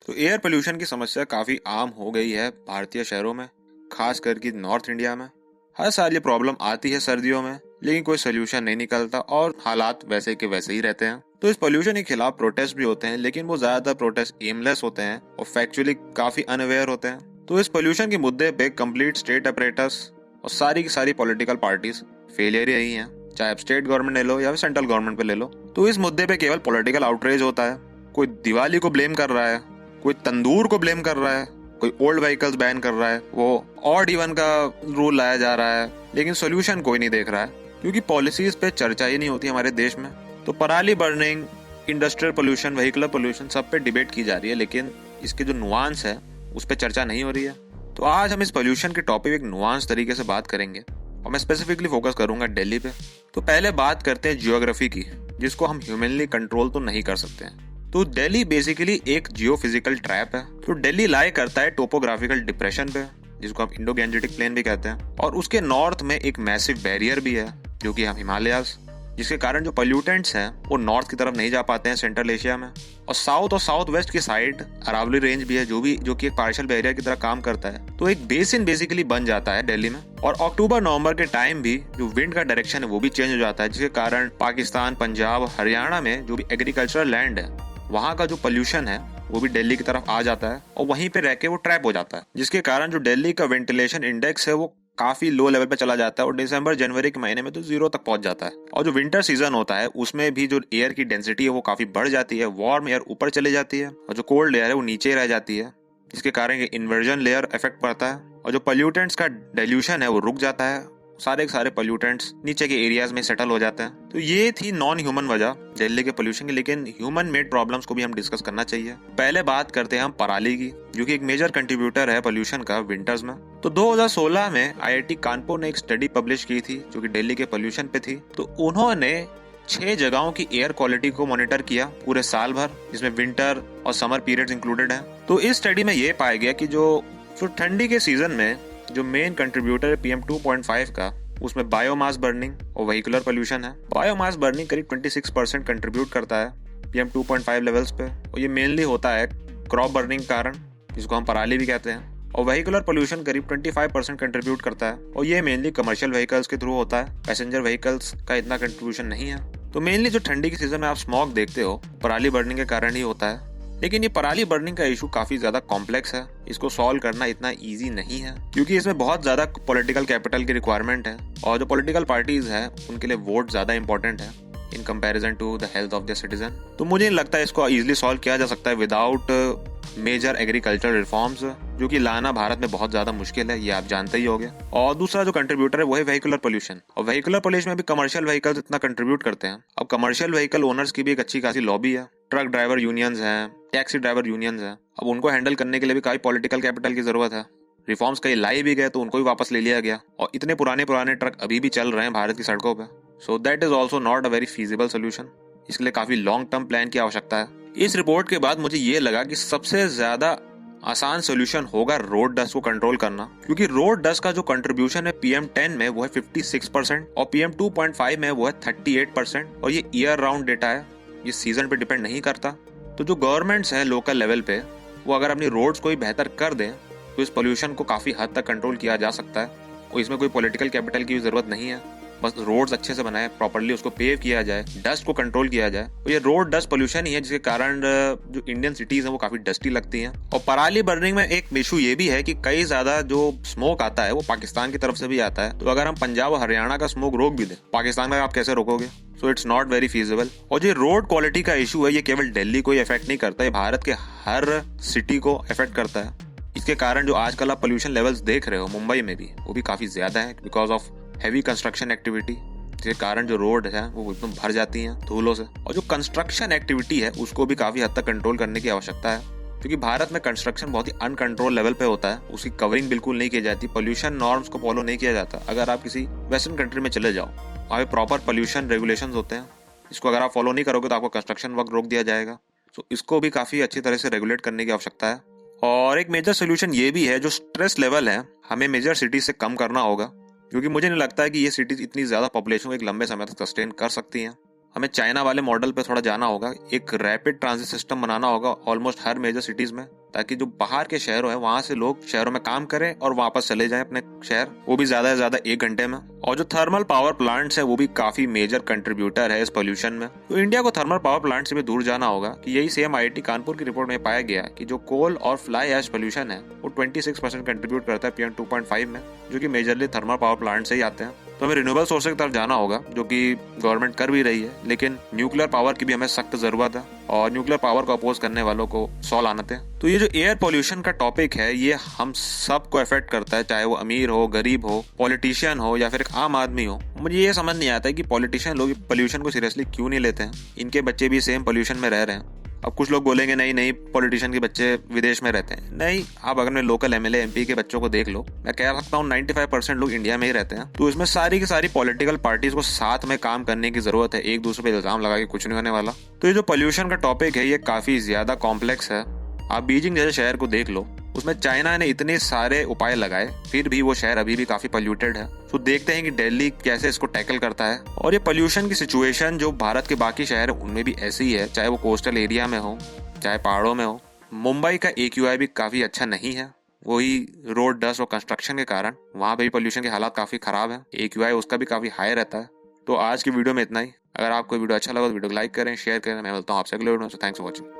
तो air pollution की समस्या काफी आम हो गई है भारतीय शहरों में, खास करके नॉर्थ इंडिया में। हर साल ये प्रॉब्लम आती है सर्दियों में, लेकिन कोई सोल्यूशन नहीं निकलता और हालात वैसे के वैसे ही रहते हैं। तो इस पोल्यूशन के खिलाफ प्रोटेस्ट भी होते हैं, लेकिन वो ज्यादातर प्रोटेस्ट एमलेस होते हैं और फैक्चुअली काफी अनअवेयर होते हैं। तो इस पोल्यूशन के मुद्दे पे कंप्लीट स्टेट अपरेटस और सारी की सारी पॉलिटिकल पार्टीज फेलियर ही रही हैं, चाहे आप स्टेट गवर्नमेंट ले लो या फिर सेंट्रल गवर्नमेंट पे ले लो। तो इस मुद्दे पे केवल पॉलिटिकल आउटरीच होता है। कोई दिवाली को ब्लेम कर रहा है, कोई तंदूर को ब्लेम कर रहा है, कोई ओल्ड व्हीकल्स बैन कर रहा है, वो ऑड इवन का रूल लाया जा रहा है, लेकिन सोल्यूशन कोई नहीं देख रहा है क्योंकि पॉलिसीज पे चर्चा ही नहीं होती हमारे देश में। तो पराली burning, industrial pollution, vehicular pollution, सब पे डिबेट की जा रही है, लेकिन इसके जो नुआंस है उस पर चर्चा नहीं हो रही है। तो आज हम इस पोल्यूशन के टॉपिक एक नुआंस तरीके से बात करेंगे और मैं स्पेसिफिकली फोकस करूंगा दिल्ली पे। तो पहले बात करते हैं जियोग्राफी की, जिसको हम ह्यूमनली कंट्रोल तो नहीं कर सकते हैं। तो दिल्ली बेसिकली एक जियोफिजिकल ट्रैप है। तो दिल्ली लाई करता है टोपोग्राफिकल डिप्रेशन पे, जिसको आप इंडो गैंजेटिक प्लेन भी कहते हैं, और उसके नॉर्थ में एक मैसिव बैरियर भी है जो कि हम हिमालयाज, जिसके कारण जो पोल्यूटेंट्स हैं वो नॉर्थ की तरफ नहीं जा पाते हैं सेंट्रल एशिया में। और साउथ वेस्ट की साइड अरावली रेंज भी है जो कि एक पार्शियल बैरियर की तरह काम करता है। तो एक बेसिन बेसिकली बन जाता है दिल्ली में। और अक्टूबर नवंबर के टाइम भी जो विंड का डायरेक्शन है वो भी चेंज हो जाता है, जिसके कारण पाकिस्तान, पंजाब, हरियाणा में जो भी एग्रीकल्चरल लैंड है वहाँ का जो पोल्यूशन है वो भी दिल्ली की तरफ आ जाता है और वहीं पे रह के वो ट्रैप हो जाता है, जिसके कारण जो दिल्ली का वेंटिलेशन इंडेक्स है वो काफी लो लेवल पे चला जाता है और दिसंबर जनवरी के महीने में तो 0 तक पहुंच जाता है। और जो विंटर सीजन होता है उसमें भी जो एयर की डेंसिटी है वो काफी बढ़ जाती है, वार्म एयर ऊपर चली जाती है और जो कोल्ड एयर है वो नीचे रह जाती है, जिसके कारण इन्वर्जन लेयर इफेक्ट पड़ता है और जो पोल्यूटेंट्स का डाइल्यूशन है वो रुक जाता है, सारे के सारे पोल्यूटेंट्स नीचे के एरियाज में सेटल हो जाते हैं। तो ये थी नॉन ह्यूमन वजह दिल्ली के पोल्यूशन की, लेकिन ह्यूमन मेड प्रॉब्लम्स को भी हम डिस्कस करना चाहिए। पहले बात करते हैं हम पराली की, जो कि एक मेजर कंट्रीब्यूटर है पोल्यूशन का विंटर्स में। तो 2016 में आईआईटी कानपुर ने एक स्टडी पब्लिश की थी जो कि दिल्ली के पोल्यूशन पे थी। तो उन्होंने 6 जगहों की एयर क्वालिटी को मॉनिटर किया पूरे साल भर, जिसमें विंटर और समर पीरियड्स इंक्लूडेड हैं। तो इस स्टडी में ये पाया गया कि जो ठंडी के सीजन में जो मेन कंट्रीब्यूटर है PM 2.5 का, उसमें बायोमास बर्निंग और व्हीकुलर पोल्यूशन है। बायोमास बर्निंग करीब 26% कंट्रीब्यूट करता है PM 2.5 लेवल्स पे और ये मेनली होता है क्रॉप बर्निंग कारण, जिसको हम पराली भी कहते हैं। और व्हीकुलर पोल्यूशन करीब 25% कंट्रीब्यूट करता है और ये मेनली कमर्शियल व्हीकल्स के थ्रू होता है, पैसेंजर व्हीकल्स का इतना कंट्रीब्यूशन नहीं है। तो मेनली जो ठंडी के सीजन में आप स्मॉग देखते हो पराली बर्निंग के कारण ही होता है। लेकिन ये पराली बर्निंग का इशू काफी ज्यादा कॉम्प्लेक्स है, इसको सॉल्व करना इतना इजी नहीं है क्योंकि इसमें बहुत ज्यादा पॉलिटिकल कैपिटल की रिक्वायरमेंट है और जो पॉलिटिकल पार्टीज है उनके लिए वोट ज्यादा इंपॉर्टेंट है in comparison to the health of the citizen. तो मुझे नहीं लगता है इसको इजिली सॉल्व किया जा सकता है विदाउट मेजर एग्रीकल्चर रिफॉर्म्स, जो कि लाना भारत में बहुत ज्यादा मुश्किल है, ये आप जानते ही होंगे। और दूसरा जो कंट्रीब्यूटर है वो है व्हीकुलर पोल्यूशन, और व्हीकुलर पोल्यूशन में भी कमर्शियल व्हीकल्स इतना कंट्रीब्यूट करते हैं। अब कमर्शियल व्हीकल ओनर्स की भी एक अच्छी खासी लॉबी है, ट्रक ड्राइवर यूनियंस हैं, टैक्सी ड्राइवर यूनियंस हैं। अब उनको हैंडल करने के लिए भी काफी पॉलिटिकल कैपिटल की जरूरत है। रिफॉर्म्स कहीं लाई भी गए तो उनको भी वापस ले लिया गया और इतने पुराने ट्रक अभी भी चल रहे हैं भारत की सड़कों पे। So that is also not a very feasible solution. इसके लिए काफी लॉन्ग टर्म प्लान की आवश्यकता है। इस रिपोर्ट के बाद मुझे ये लगा कि सबसे ज्यादा आसान सोल्यूशन होगा रोड डस्ट को कंट्रोल करना, क्योंकि रोड डस्ट का जो कंट्रीब्यूशन है PM 10 में वो है 56% और PM 2.5 में वो है 38%। और ये ईयर राउंड डेटा है, ये सीजन पे डिपेंड नहीं करता। तो जो गवर्नमेंट्स हैं लोकल लेवल पे वो अगर अपनी रोड्स को ही बेहतर कर दें तो इस पोल्यूशन को काफी हद तक कंट्रोल किया जा सकता है और इसमें कोई पॉलिटिकल कैपिटल की भी जरूरत नहीं है। बस रोड्स अच्छे से बनाए, प्रॉपर्ली उसको पेव किया जाए, डस्ट को कंट्रोल किया जाए। और ये रोड डस्ट पोल्यूशन ही है जिसके कारण जो इंडियन सिटीज हैं वो काफी डस्टी लगती हैं। और पराली बर्निंग में एक इशू ये भी है कि कई ज्यादा जो स्मोक आता है वो पाकिस्तान की तरफ से भी आता है। तो अगर हम पंजाब और हरियाणा का स्मोक रोक भी दें, पाकिस्तान का आप कैसे रोकोगे? So it's not very feasible. और जो रोड क्वालिटी का इशू है ये केवल दिल्ली को ही अफेक्ट नहीं करता, ये भारत के हर सिटी को अफेक्ट करता है। इसके कारण जो आजकल आप पोल्यूशन लेवल्स देख रहे हो मुंबई में भी, वो भी काफी ज्यादा है because of heavy construction activity, जिसके कारण जो रोड है वो एकदम भर जाती हैं धूलों से। और जो कंस्ट्रक्शन एक्टिविटी है उसको भी काफी हद तक कंट्रोल करने की आवश्यकता है, क्योंकि भारत में कंस्ट्रक्शन बहुत ही अनकंट्रोल लेवल पे होता है, उसकी कवरिंग बिल्कुल नहीं की जाती, पोल्यूशन नॉर्म्स को फॉलो नहीं किया जाता। अगर आप किसी वेस्टर्न कंट्री में चले जाओ, वहाँ पे प्रॉपर पोल्यूशन रेगुलेशंस होते हैं, इसको अगर आप फॉलो नहीं करोगे तो आपको कंस्ट्रक्शन वर्क रोक दिया जाएगा। तो इसको भी काफी अच्छी तरह से रेगुलेट करने की आवश्यकता है। और एक मेजर सोल्यूशन ये भी है, जो स्ट्रेस लेवल है हमें मेजर सिटीज से कम करना होगा, क्योंकि मुझे नहीं लगता है कि ये सिटीज इतनी ज्यादा पॉपुलेशन को एक लंबे समय तक सस्टेन कर सकती हैं। हमें चाइना वाले मॉडल पे थोड़ा जाना होगा, एक रैपिड ट्रांजिट सिस्टम बनाना होगा ऑलमोस्ट हर मेजर सिटीज में, ताकि जो बाहर के शहरों है वहां से लोग शहरों में काम करें और वापस चले जाएं अपने शहर, वो भी ज्यादा से ज्यादा 1 घंटे में। और जो थर्मल पावर प्लांट्स है वो भी काफी मेजर कंट्रीब्यूटर है इस पोल्यूशन में। तो इंडिया को थर्मल पावर प्लांट से भी दूर जाना होगा कि यही सेम IIT कानपुर की रिपोर्ट में पाया गया कि जो कोल और फ्लाई ऐश पोल्यूशन है वो 26% कंट्रीब्यूट करता है PM 2.5 में, जो कि मेजरली थर्मल पावर प्लांट से ही आते हैं। तो हमें रिन्यूएबल सोर्सेज की तरफ जाना होगा, जो कि गवर्नमेंट कर भी रही है, लेकिन न्यूक्लियर पावर की भी हमें सख्त जरूरत है और न्यूक्लियर पावर को अपोज करने वालों को 100 लानत है। तो ये जो एयर पोल्यूशन का टॉपिक है ये हम सबको अफेक्ट करता है, चाहे वो अमीर हो, गरीब हो, पॉलिटिशियन हो या फिर एक आम आदमी हो। मुझे ये समझ नहीं आता है कि पॉलिटिशियन लोग पोल्यूशन को सीरियसली क्यों नहीं लेते हैं। इनके बच्चे भी सेम पोल्यूशन में रह रहे हैं। अब कुछ लोग बोलेंगे नहीं पॉलिटिशियन के बच्चे विदेश में रहते हैं। नहीं, आप अगर लोकल MLA MP के बच्चों को देख लो, मैं कह सकता हूँ 95% लोग इंडिया में ही रहते हैं। तो इसमें सारी की सारी पॉलिटिकल पार्टीज को साथ में काम करने की जरूरत है, एक दूसरे पे इल्जाम लगा के कुछ नहीं होने वाला। तो ये जो पोल्यूशन का टॉपिक है ये काफी ज्यादा कॉम्प्लेक्स है। आप बीजिंग जैसे शहर को देख लो, उसमें चाइना ने इतने सारे उपाय लगाए, फिर भी वो शहर अभी भी काफी पोल्यूटेड है। तो देखते हैं कि दिल्ली कैसे इसको टैकल करता है। और ये पोल्यूशन की सिचुएशन जो भारत के बाकी शहर है उनमें भी ऐसी ही है, चाहे वो कोस्टल एरिया में हो चाहे पहाड़ों में हो। मुंबई का AQI भी काफी अच्छा नहीं है, वही रोड डस्ट और कंस्ट्रक्शन के कारण वहां पे भी पोल्यूशन के हालात काफी खराब है। AQI उसका भी काफी हाई रहता है। तो आज की वीडियो में इतना ही। अगर आपको वीडियो अच्छा लगा तो वीडियो को लाइक करें, शेयर करें। मैं मिलता हूँ आपसे अगले वीडियो में। Thanks for watching.